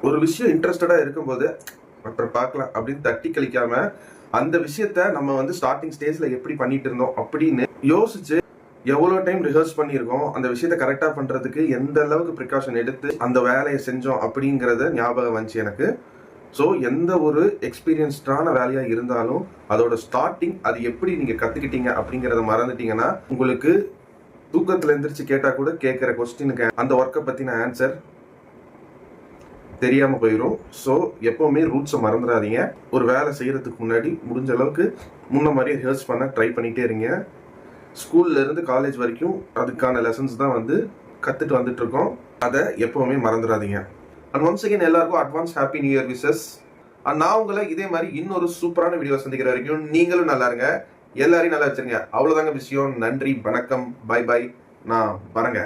ஒரு விஷயம் இன்ட்ரெஸ்டடா இருக்கும்போது அப்புறம் பார்க்கலாம் அப்படின்னு தட்டி கழிக்காம அந்த விஷயத்த நம்ம வந்து ஸ்டார்டிங் ஸ்டேஜ்ல எப்படி பண்ணிட்டு இருந்தோம் அப்படின்னு யோசிச்சு எவ்வளோ டைம் ரிஹர்ஸ் பண்ணியிருக்கோம், அந்த விஷயத்த கரெக்டா பண்றதுக்கு எந்த அளவுக்கு ப்ரிகாஷன் எடுத்து அந்த வேலையை செஞ்சோம் அப்படிங்கறத ஞாபகம் வந்துச்சு எனக்கு. ஸோ எந்த ஒரு எக்ஸ்பீரியன்ஸ்டான வேலையா இருந்தாலும் அதோட ஸ்டார்டிங் அது எப்படி நீங்க கத்துக்கிட்டீங்க அப்படிங்கறத மறந்துட்டீங்கன்னா உங்களுக்கு தூக்கத்துல எந்திரிச்சு கேட்டா கூட கேட்கிற கொஸ்டினுக்கு அந்த ஒர்க்கை பத்தின ஆன்சர் தெரியாம போயிடும். ஸோ எப்பவுமே ரூட்ஸை மறந்துடாதீங்க. ஒரு வேலை செய்யறதுக்கு முன்னாடி முடிஞ்ச அளவுக்கு முன்ன மாதிரி ரிஹர்ஸ் பண்ண ட்ரை பண்ணிட்டே இருங்க. ஸ்கூல்ல இருந்து காலேஜ் வரைக்கும் அதுக்கான லெசன்ஸ் தான் வந்து கத்துட்டு வந்துட்டு இருக்கோம். அதை எப்பவுமே மறந்துடாதீங்க. அண்ட் ஒன்ஸ் அகைன் எல்லாருக்கும் advance happy new year wishes. And நான் உங்களை இதே மாதிரி இன்னொரு சூப்பரான வீடியோ சந்திக்கிற வரைக்கும் நீங்களும் நல்லா இருங்க, எல்லாரையும் நல்லா வச்சிருங்க. அவ்வளவுதாங்க விஷயம். நன்றி, வணக்கம், பை பை. நான் வரேங்க.